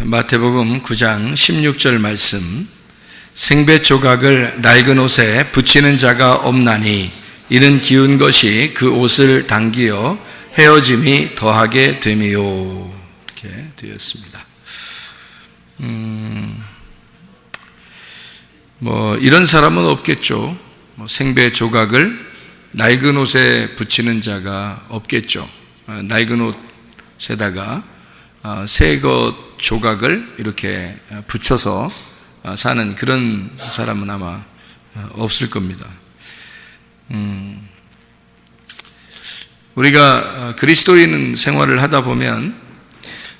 마태복음 9장 16절 말씀, 생배 조각을 낡은 옷에 붙이는 자가 없나니 이는 기운 것이 그 옷을 당기어 헤어짐이 더하게 됨이요. 이렇게 되었습니다. 이런 사람은 없겠죠. 생배 조각을 낡은 옷에 붙이는 자가 없겠죠. 낡은 옷에다가 새 것 조각을 이렇게 붙여서 사는 그런 사람은 아마 없을 겁니다. 우리가 그리스도인 생활을 하다 보면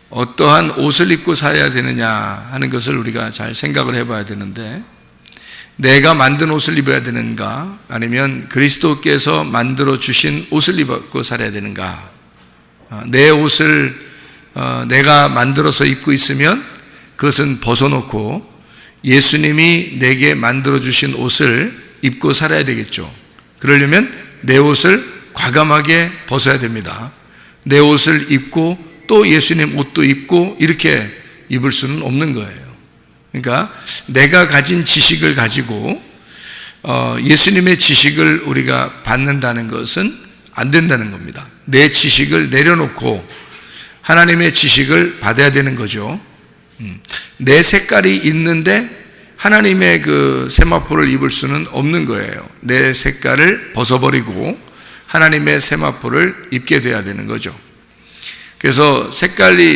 어떠한 옷을 입고 살아야 되느냐 하는 것을 우리가 잘 생각을 해봐야 되는데, 내가 만든 옷을 입어야 되는가, 아니면 그리스도께서 만들어 주신 옷을 입고 살아야 되는가. 내 옷을 내가 만들어서 입고 있으면 그것은 벗어놓고 예수님이 내게 만들어 주신 옷을 입고 살아야 되겠죠. 그러려면 내 옷을 과감하게 벗어야 됩니다. 내 옷을 입고 또 예수님 옷도 입고 이렇게 입을 수는 없는 거예요. 그러니까 내가 가진 지식을 가지고 예수님의 지식을 우리가 받는다는 것은 안 된다는 겁니다. 내 지식을 내려놓고 하나님의 지식을 받아야 되는 거죠. 내 색깔이 있는데 하나님의 그 세마포를 입을 수는 없는 거예요. 내 색깔을 벗어버리고 하나님의 세마포를 입게 돼야 되는 거죠. 그래서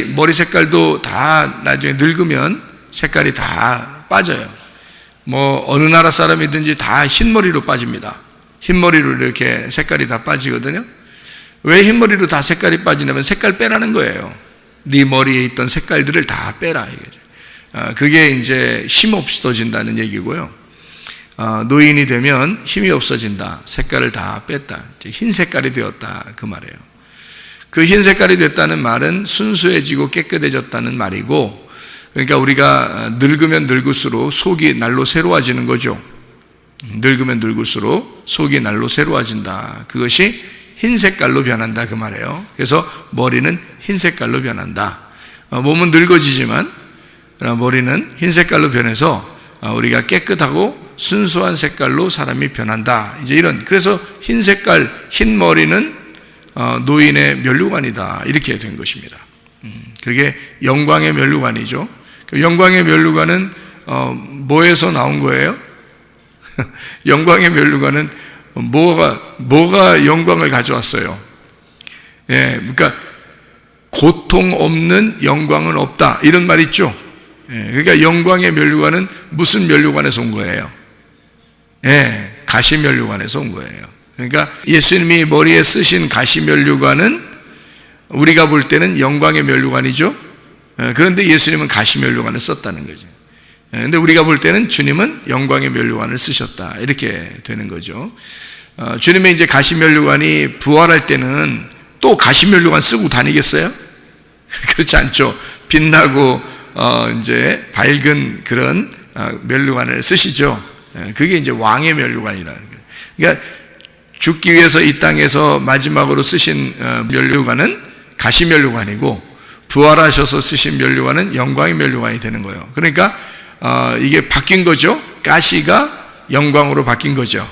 머리 색깔도 다 나중에 늙으면 색깔이 다 빠져요. 어느 나라 사람이든지 다 흰머리로 빠집니다. 흰머리로 이렇게 색깔이 다 빠지거든요. 왜 흰머리로 다 색깔이 빠지냐면 색깔 빼라는 거예요. 네 머리에 있던 색깔들을 다 빼라. 그게 이제 힘 없어진다는 얘기고요. 노인이 되면 힘이 없어진다. 색깔을 다 뺐다. 흰 색깔이 되었다. 그 말이에요. 그 흰 색깔이 됐다는 말은 순수해지고 깨끗해졌다는 말이고, 그러니까 우리가 늙으면 늙을수록 속이 날로 새로워지는 거죠. 늙으면 늙을수록 속이 날로 새로워진다. 그것이 흰 색깔로 변한다 그 말이에요. 그래서 머리는 흰 색깔로 변한다. 몸은 늙어지지만 머리는 흰 색깔로 변해서 우리가 깨끗하고 순수한 색깔로 사람이 변한다. 이제 그래서 흰 색깔, 흰 머리는 노인의 면류관이다. 이렇게 된 것입니다. 그게 영광의 면류관이죠. 영광의 면류관은 뭐에서 나온 거예요? 영광의 면류관은 뭐가 영광을 가져왔어요? 그러니까 고통 없는 영광은 없다. 이런 말 있죠? 그러니까 영광의 면류관은 무슨 면류관에서 온 거예요? 가시 면류관에서 온 거예요. 그러니까 예수님이 머리에 쓰신 가시 면류관은 우리가 볼 때는 영광의 면류관이죠. 그런데 예수님은 가시 면류관을 썼다는 거죠. 근데 우리가 볼 때는 주님은 영광의 면류관을 쓰셨다. 이렇게 되는 거죠. 주님의 이제 가시 면류관이 부활할 때는 또 가시 면류관 쓰고 다니겠어요? 그렇지 않죠. 빛나고 이제 밝은 그런 면류관을 쓰시죠. 그게 이제 왕의 면류관이라는 거예요. 그러니까 죽기 위해서 이 땅에서 마지막으로 쓰신 면류관은 가시 면류관이고, 부활하셔서 쓰신 면류관은 영광의 면류관이 되는 거예요. 그러니까 이게 바뀐 거죠. 가시가 영광으로 바뀐 거죠.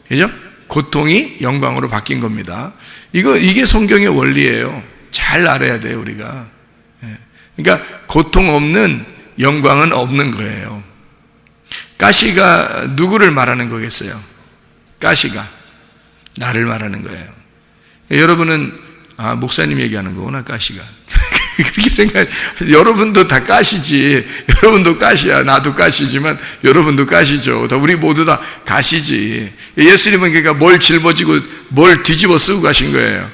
그죠? 고통이 영광으로 바뀐 겁니다. 이게 성경의 원리예요. 잘 알아야 돼요, 우리가. 그러니까 고통 없는 영광은 없는 거예요. 가시가 누구를 말하는 거겠어요? 가시가 나를 말하는 거예요. 여러분은 목사님 얘기하는 거구나, 가시가. 그렇게 생각해. 여러분도 다 가시지. 여러분도 가시야. 나도 가시지만 여러분도 가시죠. 우리 모두 다 가시지. 예수님은 그러니까 뭘 짊어지고 뭘 뒤집어 쓰고 가신 거예요.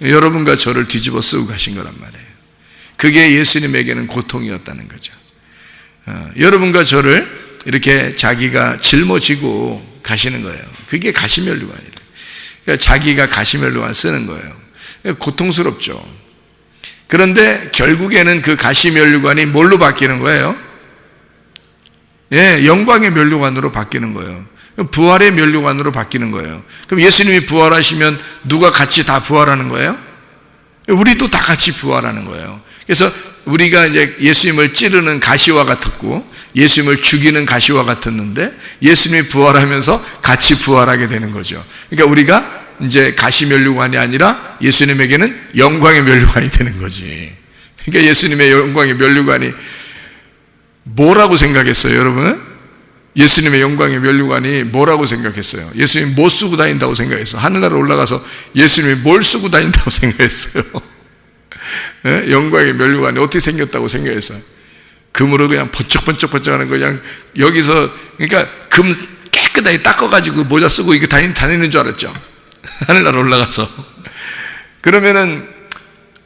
여러분과 저를 뒤집어 쓰고 가신 거란 말이에요. 그게 예수님에게는 고통이었다는 거죠. 여러분과 저를 이렇게 자기가 짊어지고 가시는 거예요. 그게 가시면류관이에요. 그러니까 자기가 가시면류관 쓰는 거예요. 고통스럽죠. 그런데 결국에는 그 가시 면류관이 뭘로 바뀌는 거예요? 영광의 면류관으로 바뀌는 거예요. 부활의 면류관으로 바뀌는 거예요. 그럼 예수님이 부활하시면 누가 같이 다 부활하는 거예요? 우리도 다 같이 부활하는 거예요. 그래서 우리가 이제 예수님을 찌르는 가시와 같았고 예수님을 죽이는 가시와 같았는데 예수님이 부활하면서 같이 부활하게 되는 거죠. 그러니까 우리가 이제 가시 면류관이 아니라 예수님에게는 영광의 면류관이 되는 거지. 그러니까 예수님의 영광의 면류관이 뭐라고 생각했어요, 여러분? 예수님의 영광의 면류관이 뭐라고 생각했어요? 예수님이 뭐 쓰고 다닌다고 생각했어요? 하늘나라 올라가서 예수님이 뭘 쓰고 다닌다고 생각했어요? 네? 영광의 면류관이 어떻게 생겼다고 생각했어요? 금으로 그냥 번쩍번쩍 하는 거, 그냥 여기서, 그러니까 금 깨끗하게 닦아가지고 모자 쓰고 이거 다니는 줄 알았죠? 하늘나라 올라가서. 그러면은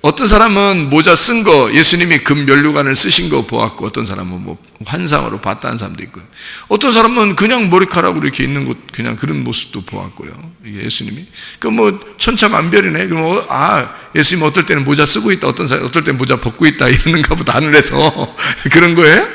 어떤 사람은 모자 쓴 거, 예수님이 금 면류관을 쓰신 거 보았고, 어떤 사람은 뭐 환상으로 봤다는 사람도 있고요. 어떤 사람은 그냥 머리카락으로 이렇게 있는 것, 그냥 그런 모습도 보았고요. 이게 예수님이. 그 뭐 천차만별이네. 그럼 예수님 어떨 때는 모자 쓰고 있다, 어떤 사람 어떨 때는 모자 벗고 있다 이러는가 보다, 하늘에서. 그런 거예요?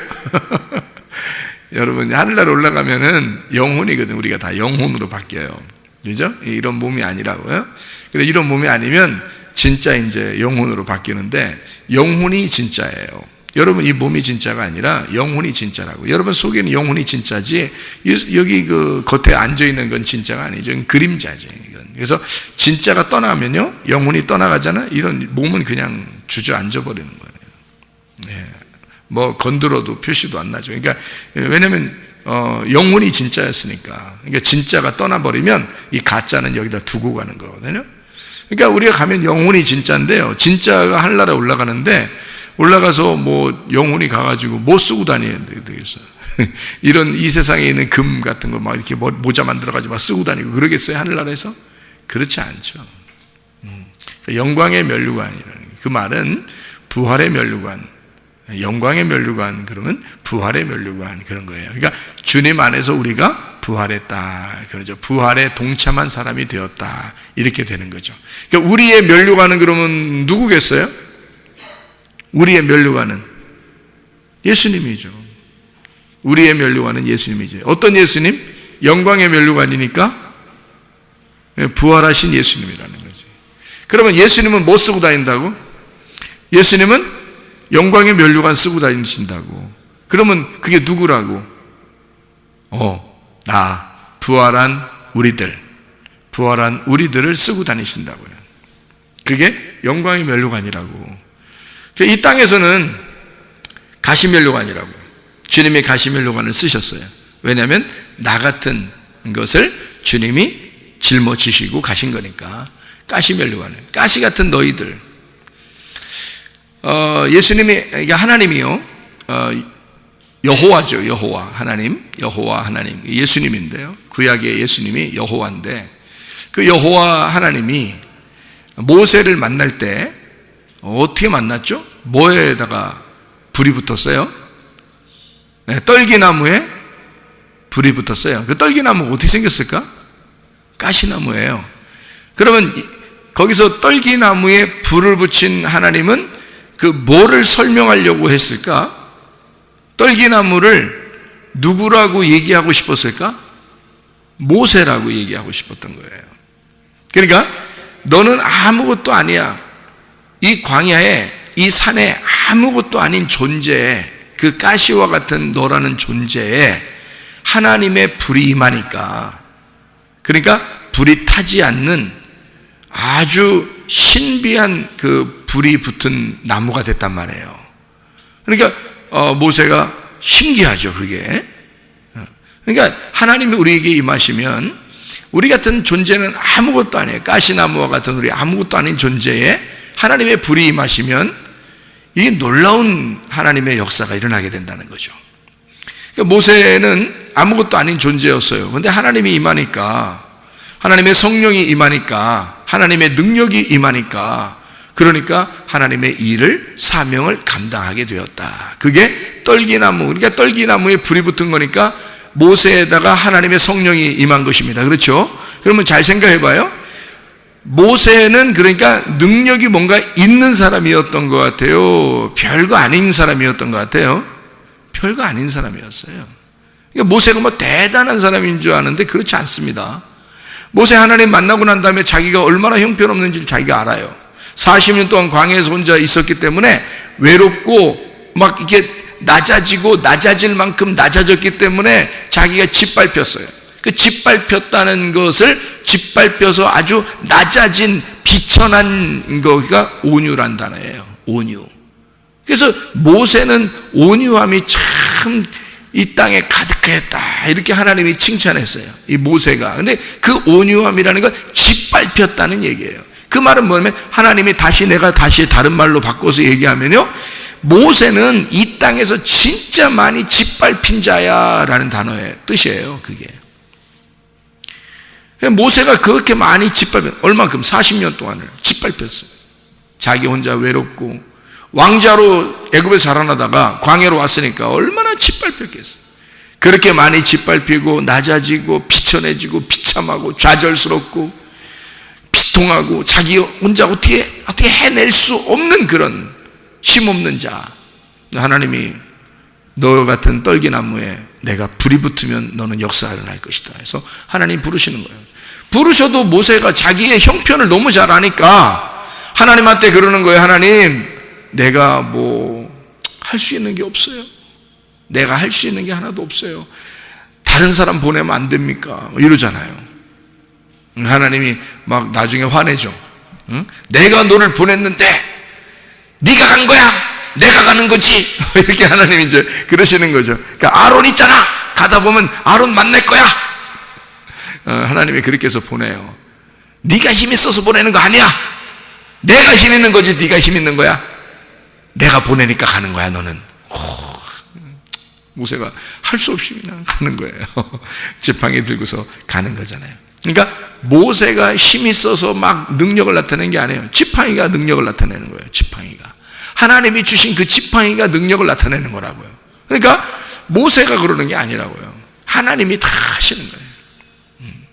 여러분, 하늘나라 올라가면은 영혼이거든. 우리가 다 영혼으로 바뀌어요. 그죠? 이런 몸이 아니라고요. 그래, 이런 몸이 아니면 진짜 이제 영혼으로 바뀌는데, 영혼이 진짜예요. 여러분, 이 몸이 진짜가 아니라 영혼이 진짜라고. 여러분 속에는 영혼이 진짜지, 여기 그 겉에 앉아있는 건 진짜가 아니죠. 이건 그림자지. 이건. 그래서 진짜가 떠나면요, 영혼이 떠나가잖아. 이런 몸은 그냥 주저앉아 버리는 거예요. 네. 뭐 건드려도 표시도 안 나죠. 그러니까 왜냐면 영혼이 진짜였으니까. 그러니까 진짜가 떠나버리면 이 가짜는 여기다 두고 가는 거거든요. 그러니까 우리가 가면 영혼이 진짜인데요, 진짜가 하늘나라에 올라가는데, 올라가서 뭐 영혼이 가가지고 뭐 쓰고 다녀야 되겠어요? 이런 이 세상에 있는 금 같은 거 막 이렇게 모자 만들어가지고 막 쓰고 다니고 그러겠어요, 하늘나라에서? 그렇지 않죠. 영광의 면류관이라는, 그 말은 부활의 면류관, 영광의 면류관, 그러면 부활의 면류관, 그런 거예요. 그러니까 주님 안에서 우리가 부활했다, 그러죠. 부활에 동참한 사람이 되었다, 이렇게 되는 거죠. 그러니까 우리의 면류관은 그러면 누구겠어요? 우리의 면류관은 예수님이죠. 우리의 면류관은 예수님이죠. 어떤 예수님? 영광의 면류관이니까 부활하신 예수님이라는 거지. 그러면 예수님은 뭐 쓰고 다닌다고? 예수님은 영광의 면류관 쓰고 다니신다고. 그러면 그게 누구라고? 나, 부활한 우리들을 쓰고 다니신다고요. 그게 영광의 면류관이라고. 이 땅에서는 가시면류관이라고요. 주님이 가시면류관을 쓰셨어요. 왜냐하면 나 같은 것을 주님이 짊어지시고 가신 거니까. 가시면류관을, 가시 같은 너희들. 예수님이, 이게 하나님이요, 여호와죠. 여호와 하나님, 여호와 하나님, 예수님인데요, 구약의 예수님이 여호와인데, 그 여호와 하나님이 모세를 만날 때 어떻게 만났죠? 뭐에다가 불이 붙었어요? 네, 떨기나무에 불이 붙었어요. 그 떨기나무가 어떻게 생겼을까? 가시나무예요. 그러면 거기서 떨기나무에 불을 붙인 하나님은 그 뭐를 설명하려고 했을까? 떨기나무를 누구라고 얘기하고 싶었을까? 모세라고 얘기하고 싶었던 거예요. 그러니까 너는 아무것도 아니야. 이 광야에, 이 산에 아무것도 아닌 존재에, 그 가시와 같은 너라는 존재에 하나님의 불이 임하니까, 그러니까 불이 타지 않는 아주 신비한 그 불이 붙은 나무가 됐단 말이에요. 그러니까 모세가 신기하죠, 그게. 그러니까 하나님이 우리에게 임하시면, 우리 같은 존재는 아무것도 아니에요. 가시나무와 같은 우리 아무것도 아닌 존재에 하나님의 불이 임하시면 이 놀라운 하나님의 역사가 일어나게 된다는 거죠. 그러니까 모세는 아무것도 아닌 존재였어요. 그런데 하나님이 임하니까, 하나님의 성령이 임하니까, 하나님의 능력이 임하니까, 그러니까 하나님의 일을, 사명을 감당하게 되었다. 그게 떨기나무, 그러니까 떨기나무에 불이 붙은 거니까 모세에다가 하나님의 성령이 임한 것입니다. 그렇죠? 그러면 잘 생각해 봐요. 모세는 그러니까 능력이 뭔가 있는 사람이었던 것 같아요? 별거 아닌 사람이었던 것 같아요? 별거 아닌 사람이었어요. 그러니까 모세가 뭐 대단한 사람인 줄 아는데 그렇지 않습니다. 모세 하나님 만나고 난 다음에 자기가 얼마나 형편없는지 자기가 알아요. 40년 동안 광야에서 혼자 있었기 때문에 외롭고 막 이게 낮아질 만큼 낮아졌기 때문에 자기가 짓밟혔어요. 그 짓밟혔다는 것을 짓밟혀서 아주 낮아진 비천한 거가 온유란 단어예요. 온유. 그래서 모세는 온유함이 참 이 땅에 가득했다 이렇게 하나님이 칭찬했어요. 이 모세가. 근데 그 온유함이라는 건 짓밟혔다는 얘기예요. 그 말은 뭐냐면 하나님이 내가 다시 다른 말로 바꿔서 얘기하면요, 모세는 이 땅에서 진짜 많이 짓밟힌 자야 라는 단어의 뜻이에요. 그게 모세가 그렇게 많이 얼만큼 40년 동안을 짓밟혔어요. 자기 혼자 외롭고 왕자로 애굽에 살아나다가 광야로 왔으니까 얼마나 짓밟혔겠어요. 그렇게 많이 짓밟히고 낮아지고 비천해지고 비참하고 좌절스럽고 비통하고 자기 혼자 어떻게 해낼 수 없는 그런 힘없는 자. 하나님이 너 같은 떨기나무에 내가 불이 붙으면 너는 역사를 할 것이다 해서 하나님 부르시는 거예요. 부르셔도 모세가 자기의 형편을 너무 잘 아니까 하나님한테 그러는 거예요. 하나님, 내가 뭐 할 수 있는 게 없어요. 내가 할 수 있는 게 하나도 없어요. 다른 사람 보내면 안 됩니까? 이러잖아요. 하나님이 막 나중에 화내죠. 응? 내가 너를 보냈는데 네가 간 거야? 내가 가는 거지? 이렇게 하나님이 이제 그러시는 거죠. 그러니까 아론 있잖아. 가다 보면 아론 만날 거야. 하나님이 그렇게 해서 보내요. 네가 힘 있어서 보내는 거 아니야. 내가 힘 있는 거지. 네가 힘 있는 거야. 내가 보내니까 가는 거야. 너는. 모세가 할 수 없이 그냥 가는 거예요. 지팡이 들고서 가는 거잖아요. 그러니까 모세가 힘 있어서 막 능력을 나타내는 게 아니에요. 지팡이가 능력을 나타내는 거예요. 지팡이가. 하나님이 주신 그 지팡이가 능력을 나타내는 거라고요. 그러니까 모세가 그러는 게 아니라고요. 하나님이 다 하시는 거예요.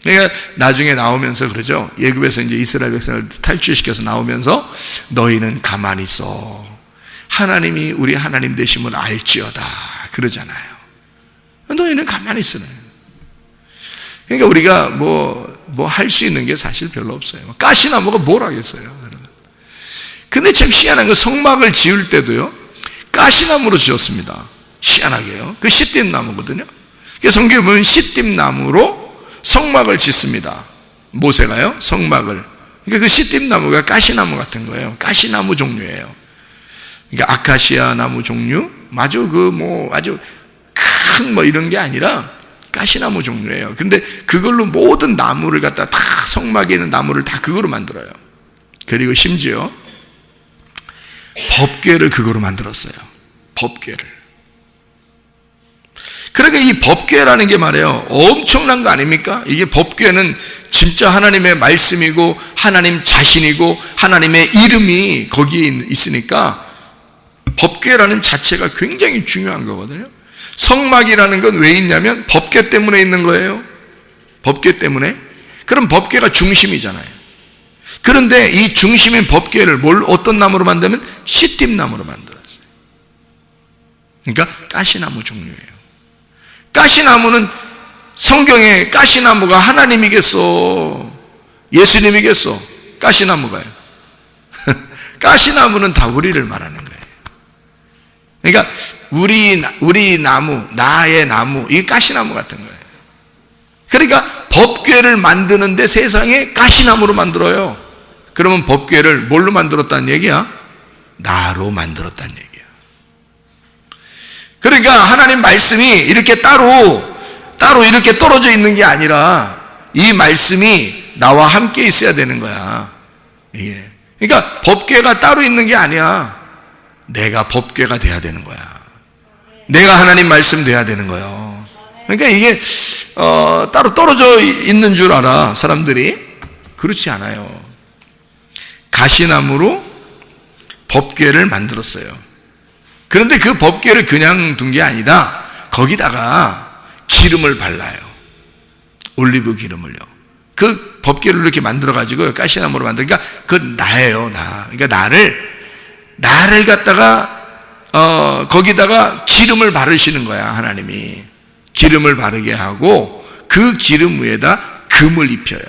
그러니까 나중에 나오면서 그러죠. 애굽에서 이제 이스라엘 백성을 탈출시켜서 나오면서 너희는 가만히 있어. 하나님이 우리 하나님 되심을 알지어다. 그러잖아요. 너희는 가만히 있으래. 그러니까 우리가 뭐 할 수 있는 게 사실 별로 없어요. 가시나무가 뭘 하겠어요. 근데 참 희한한 건 성막을 지을 때도요, 가시나무로 지었습니다. 희한하게요. 그 시띠나무거든요. 그래서 성경에 보면 시띠나무로 성막을 짓습니다. 모세가요, 성막을. 그러니까 그 시띠나무가 가시나무 같은 거예요. 가시나무 종류예요. 그러니까 아카시아 나무 종류, 아주 아주 큰 이런 게 아니라 가시나무 종류예요. 근데 그걸로 모든 나무를 갖다 다 성막에 있는 나무를 다 그거로 만들어요. 그리고 심지어 법궤를 그거로 만들었어요. 법궤를. 그러니까 이 법궤라는 게 말이에요, 엄청난 거 아닙니까? 이게 법궤는 진짜 하나님의 말씀이고 하나님 자신이고 하나님의 이름이 거기에 있으니까 법궤라는 자체가 굉장히 중요한 거거든요. 성막이라는 건 왜 있냐면 법궤 때문에 있는 거예요. 법궤 때문에. 그럼 법궤가 중심이잖아요. 그런데 이 중심인 법궤를 어떤 나무로 만들면 시띠나무로 만들었어요. 그러니까 가시나무 종류예요. 가시나무는 성경에 가시나무가 하나님이겠어, 예수님이겠어? 가시나무가요. 가시나무는 다 우리를 말하는 거예요. 그러니까 우리 나무, 나의 나무, 이 가시나무 같은 거예요. 그러니까 법궤를 만드는데 세상에 가시나무로 만들어요. 그러면 법궤를 뭘로 만들었다는 얘기야? 나로 만들었다는 얘기야. 그러니까 하나님 말씀이 이렇게 따로 이렇게 떨어져 있는 게 아니라 이 말씀이 나와 함께 있어야 되는 거야. 이게. 그러니까 법궤가 따로 있는 게 아니야. 내가 법궤가 돼야 되는 거야. 내가 하나님 말씀 돼야 되는 거예요. 그러니까 이게 따로 떨어져 있는 줄 알아, 사람들이. 그렇지 않아요. 가시나무로 법궤를 만들었어요. 그런데 그 법궤를 그냥 둔 게 아니라 거기다가 기름을 발라요. 올리브 기름을요. 그 법궤를 이렇게 만들어가지고 가시나무로 만드니까 그건 나예요, 나. 그러니까 나를 갖다가 거기다가 기름을 바르시는 거야, 하나님이. 기름을 바르게 하고 그 기름 위에다 금을 입혀요.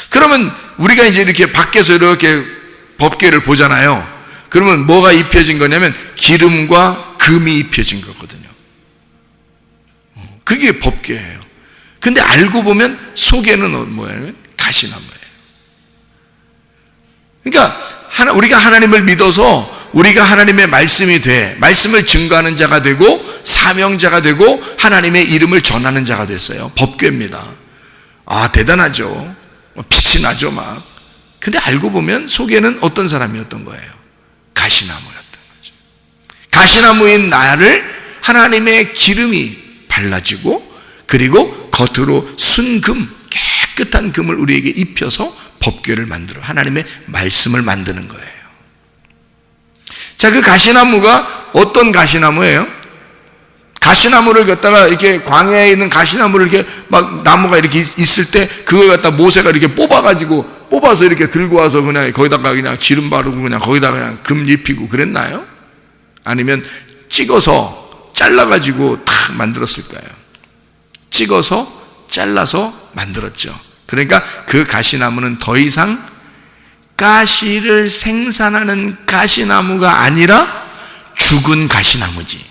그러면 우리가 이제 이렇게 밖에서 이렇게 법궤를 보잖아요. 그러면 뭐가 입혀진 거냐면 기름과 금이 입혀진 거거든요. 그게 법궤예요. 근데 알고 보면 속에는 뭐예요? 가시나무예요. 그러니까 우리가 하나님을 믿어서 우리가 하나님의 말씀이 말씀을 증거하는 자가 되고 사명자가 되고 하나님의 이름을 전하는 자가 됐어요. 법궤입니다. 아, 대단하죠. 빛이 나죠, 막. 근데 알고 보면 속에는 어떤 사람이었던 거예요? 가시나무였던 거죠. 가시나무인 나를 하나님의 기름이 발라지고, 그리고 겉으로 순금, 깨끗한 금을 우리에게 입혀서 법궤를 만들어 하나님의 말씀을 만드는 거예요. 자, 그 가시나무가 어떤 가시나무예요? 가시나무를 갖다가 이렇게 광야에 있는 가시나무를 이렇게 막 나무가 이렇게 있을 때 그걸 갖다 모세가 이렇게 뽑아서 이렇게 들고 와서 그냥 거기다가 그냥 기름 바르고 그냥 거기다가 그냥 금 입히고 그랬나요? 아니면 찍어서 잘라가지고 탁 만들었을까요? 찍어서 잘라서 만들었죠. 그러니까 그 가시나무는 더 이상 가시를 생산하는 가시나무가 아니라 죽은 가시나무지.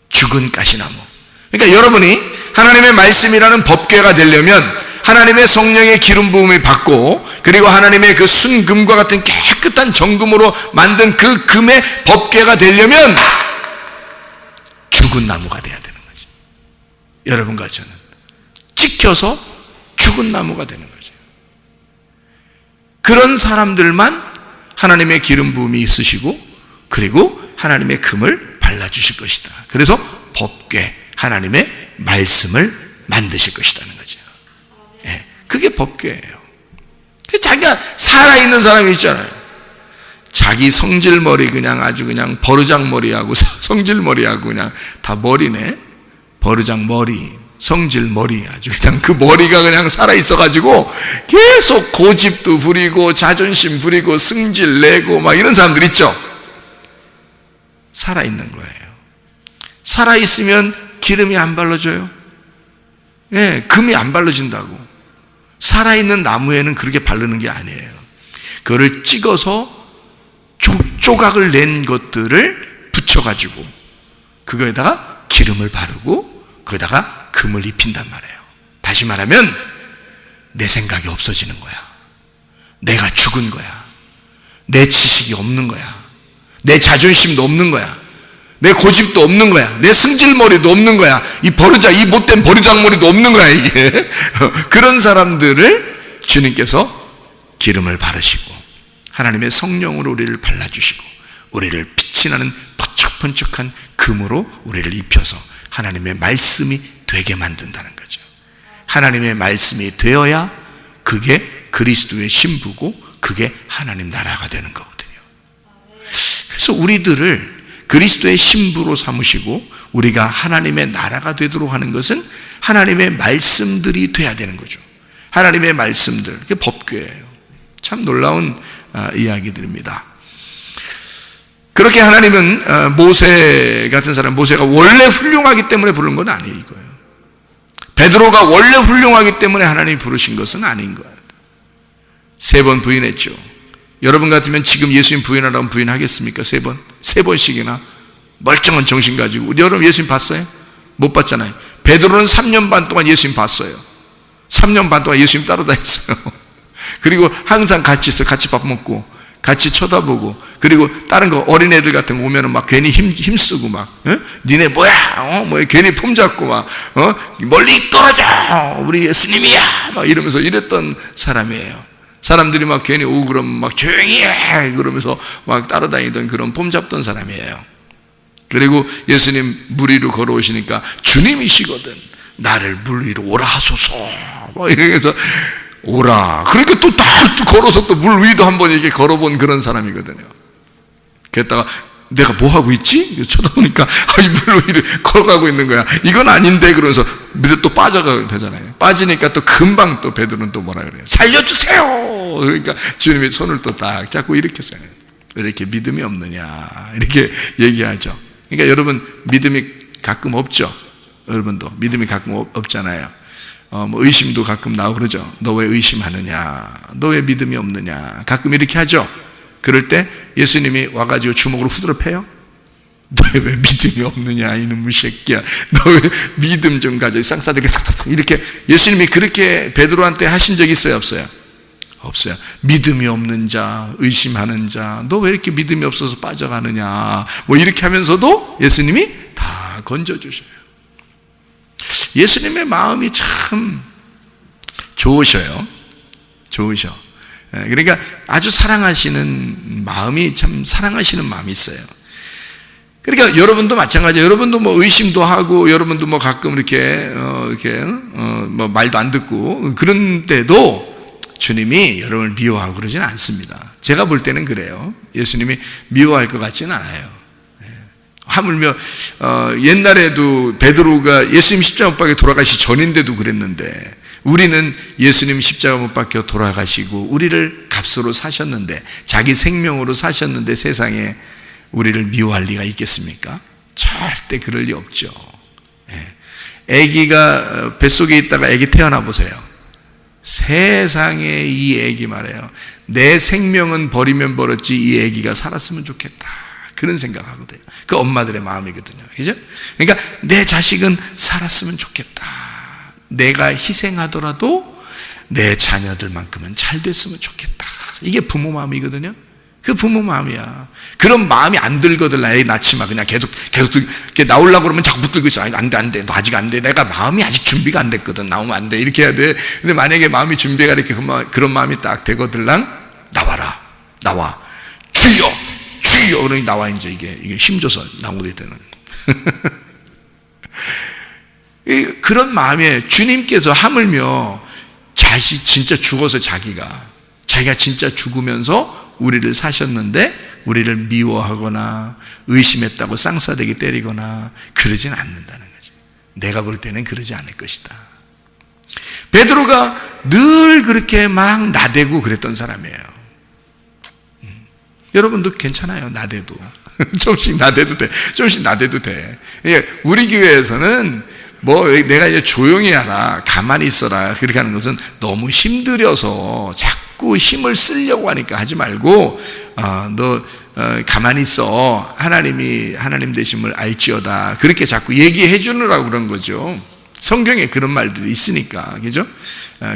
죽은 가시나무. 그러니까 여러분이 하나님의 말씀이라는 법궤가 되려면 하나님의 성령의 기름 부음을 받고, 그리고 하나님의 그 순금과 같은 깨끗한 정금으로 만든 그 금의 법궤가 되려면 죽은 나무가 돼야 되는 거죠. 여러분과 저는 찍혀서 죽은 나무가 되는 거죠. 그런 사람들만 하나님의 기름 부음이 있으시고, 그리고 하나님의 금을 발라주실 것이다. 그래서 법궤, 하나님의 말씀을 만드실 것이라는 거죠. 예, 그게 법궤예요. 자기가 살아있는 사람이 있잖아요. 자기 성질머리 그냥 아주 그냥 버르장머리하고 성질머리하고 그냥 다 머리네. 버르장머리, 성질머리, 아주 그냥 그 머리가 그냥 살아있어가지고 계속 고집도 부리고 자존심 부리고 승질 내고 막 이런 사람들 있죠. 살아있는 거예요. 살아있으면 기름이 안 발라져요. 예, 금이 안 발라진다고. 살아있는 나무에는 그렇게 바르는 게 아니에요. 그거를 찍어서 조각을 낸 것들을 붙여가지고 그거에다가 기름을 바르고 거기다가 금을 입힌단 말이에요. 다시 말하면 내 생각이 없어지는 거야. 내가 죽은 거야. 내 지식이 없는 거야. 내 자존심도 없는 거야. 내 고집도 없는 거야. 내 승질머리도 없는 거야. 이 못된 버르장머리도 없는 거야, 이게. 그런 사람들을 주님께서 기름을 바르시고 하나님의 성령으로 우리를 발라주시고 우리를 빛이 나는 번쩍번쩍한 금으로 우리를 입혀서 하나님의 말씀이 되게 만든다는 거죠. 하나님의 말씀이 되어야 그게 그리스도의 신부고 그게 하나님 나라가 되는 거거든요. 그래서 우리들을 그리스도의 신부로 삼으시고 우리가 하나님의 나라가 되도록 하는 것은 하나님의 말씀들이 돼야 되는 거죠. 하나님의 말씀들, 그게 법궤예요. 참 놀라운 이야기들입니다. 그렇게 하나님은 모세 같은 사람, 모세가 원래 훌륭하기 때문에 부른 건 아닌 거예요. 베드로가 원래 훌륭하기 때문에 하나님이 부르신 것은 아닌 거예요. 3번 부인했죠. 여러분 같으면 지금 예수님 부인하라면 부인하겠습니까? 3번? 3번씩이나 멀쩡한 정신 가지고. 여러분 예수님 봤어요? 못 봤잖아요. 베드로는 3년 반 동안 예수님 봤어요. 3년 반 동안 예수님 따라다녔어요. 그리고 항상 같이 있어. 같이 밥 먹고 같이 쳐다보고, 그리고 다른 거 어린애들 같은 거 오면은 막 괜히 힘쓰고 막, 니네 뭐야? 뭐 괜히 폼 잡고 막, 멀리 떨어져! 우리 예수님이야! 막 이러면서 이랬던 사람이에요. 사람들이 막 괜히 오고 그러면 막 조용히 해! 그러면서 막 따라다니던 그런 폼 잡던 사람이에요. 그리고 예수님 물 위로 걸어오시니까 주님이시거든. 나를 물 위로 오라 하소서. 막 이러면서 오라. 그러니까 또 딱 걸어서 또 물 위도 한번 이렇게 걸어본 그런 사람이거든요. 그랬다가 내가 뭐 하고 있지? 쳐다보니까 이 물 위를 걸어가고 있는 거야. 이건 아닌데 그러면서 물에 또 빠져가게 되잖아요. 빠지니까 또 금방 또 베드로는 또 뭐라 그래요? 살려주세요. 그러니까 주님이 손을 또 딱 잡고 일으켰어요. 왜 이렇게 믿음이 없느냐 이렇게 얘기하죠. 그러니까 여러분 믿음이 가끔 없죠. 여러분도 믿음이 가끔 없잖아요. 뭐 의심도 가끔 나오고 그러죠. 너 왜 의심하느냐? 너 왜 믿음이 없느냐? 가끔 이렇게 하죠. 그럴 때 예수님이 와가지고 주먹으로 후드려 패요. 너 왜 믿음이 없느냐 이놈의 새끼야. 너 왜 믿음 좀 가져. 쌍싸대기 탁탁탁 이렇게 예수님이 그렇게 베드로한테 하신 적이 있어요 없어요? 없어요. 믿음이 없는 자, 의심하는 자, 너 왜 이렇게 믿음이 없어서 빠져가느냐 뭐 이렇게 하면서도 예수님이 다 건져주셔요. 예수님의 마음이 참 좋으셔요. 좋으셔. 그러니까 아주 사랑하시는 마음이 참 사랑하시는 마음이 있어요. 그러니까 여러분도 마찬가지예요. 여러분도 뭐 의심도 하고 여러분도 뭐 가끔 이렇게 뭐 말도 안 듣고 그런 때도 주님이 여러분을 미워하고 그러지는 않습니다. 제가 볼 때는 그래요. 예수님이 미워할 것 같지는 않아요. 하물며 옛날에도 베드로가 예수님 십자가 못 박혀 돌아가시기 전인데도 그랬는데 우리는 예수님 십자가 못 박혀 돌아가시고 우리를 값으로 사셨는데 자기 생명으로 사셨는데 세상에 우리를 미워할 리가 있겠습니까? 절대 그럴 리 없죠. 아기가 뱃속에 있다가 아기 태어나 보세요. 세상에 이 아기 말이에요. 내 생명은 버리면 버렸지 이 아기가 살았으면 좋겠다. 그런 생각하거든요. 그 엄마들의 마음이거든요. 그죠? 그러니까 내 자식은 살았으면 좋겠다. 내가 희생하더라도 내 자녀들만큼은 잘 됐으면 좋겠다. 이게 부모 마음이거든요. 그 부모 마음이야. 그런 마음이 안 들거든. 애 낳지 마. 그냥 계속 이렇게 나오려고 그러면 자꾸 붙들고 있어. 안 돼. 너 아직 안 돼. 내가 마음이 아직 준비가 안 됐거든. 나오면 안 돼. 이렇게 해야 돼. 근데 만약에 마음이 준비가 이렇게 그런 마음이 딱 되거들랑 나와라. 나와. 주여. 그러니 나와 이제 이게 힘줘서 나오게 되는. 그런 마음에 주님께서 하물며 자식 진짜 죽어서 자기가 진짜 죽으면서 우리를 사셨는데 우리를 미워하거나 의심했다고 쌍싸대기 때리거나 그러진 않는다는 거죠. 내가 볼 때는 그러지 않을 것이다. 베드로가 늘 그렇게 막 나대고 그랬던 사람이에요. 여러분도 괜찮아요. 나대도. 조금씩 나대도 돼. 조금씩 나대도 돼. 우리 교회에서는 뭐 내가 이제 조용히 하라, 가만히 있어라 그렇게 하는 것은 너무 힘들여서 자꾸 힘을 쓰려고 하니까 하지 말고 너 가만히 있어. 하나님 되심을 알지어다. 그렇게 자꾸 얘기해 주느라고 그런 거죠. 성경에 그런 말들이 있으니까. 그죠?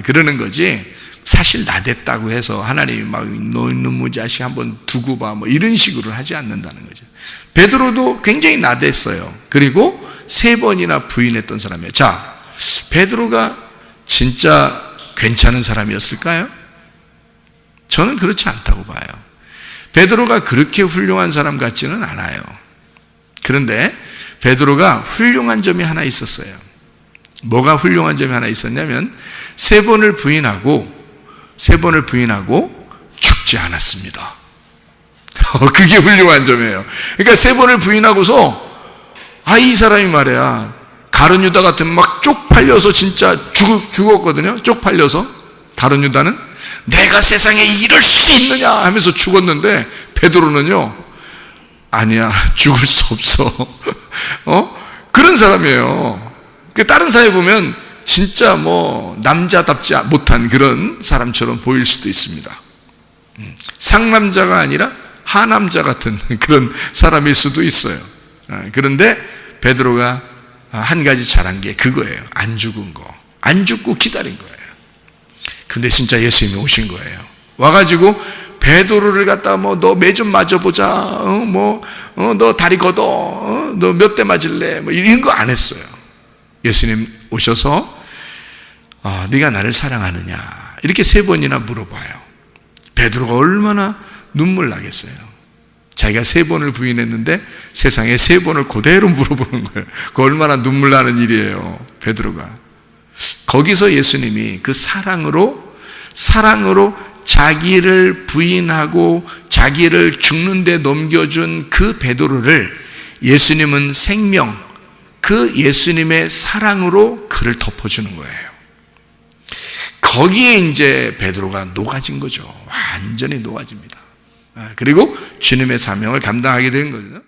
그러는 거지. 사실 나댔다고 해서 하나님이 막 너 이놈의 자식 한번 두고 봐 뭐 이런 식으로 하지 않는다는 거죠. 베드로도 굉장히 나댔어요. 그리고 3번이나 부인했던 사람이에요. 자, 베드로가 진짜 괜찮은 사람이었을까요? 저는 그렇지 않다고 봐요. 베드로가 그렇게 훌륭한 사람 같지는 않아요. 그런데 베드로가 훌륭한 점이 하나 있었어요. 뭐가 훌륭한 점이 하나 있었냐면 3번을 부인하고 죽지 않았습니다. 그게 훌륭한 점이에요. 그러니까 3번을 부인하고서 이 사람이 말이야 가룟 유다 같으면 막 쪽팔려서 진짜 죽었거든요. 쪽팔려서 가룟 유다는 내가 세상에 이럴 수 있느냐 하면서 죽었는데 베드로는요 아니야 죽을 수 없어. 그런 사람이에요. 다른 사회 보면 진짜 뭐 남자답지 못한 그런 사람처럼 보일 수도 있습니다. 상남자가 아니라 하남자 같은 그런 사람일 수도 있어요. 그런데 베드로가 한 가지 잘한 게 그거예요. 안 죽은 거. 안 죽고 기다린 거예요. 근데 진짜 예수님이 오신 거예요. 와가지고 베드로를 갖다 뭐 너 매 좀 맞아보자. 너 다리 걷어. 너 몇 대 맞을래? 뭐 이런 거 안 했어요. 예수님 오셔서 네가 나를 사랑하느냐 이렇게 3번이나 물어봐요. 베드로가 얼마나 눈물 나겠어요. 자기가 3번을 부인했는데 세상에 3번을 그대로 물어보는 거예요. 그 얼마나 눈물 나는 일이에요. 베드로가 거기서 예수님이 그 사랑으로 자기를 부인하고 자기를 죽는 데 넘겨준 그 베드로를 예수님은 생명, 그 예수님의 사랑으로 그를 덮어주는 거예요. 거기에 이제 베드로가 녹아진 거죠. 완전히 녹아집니다. 그리고 주님의 사명을 감당하게 된 거죠.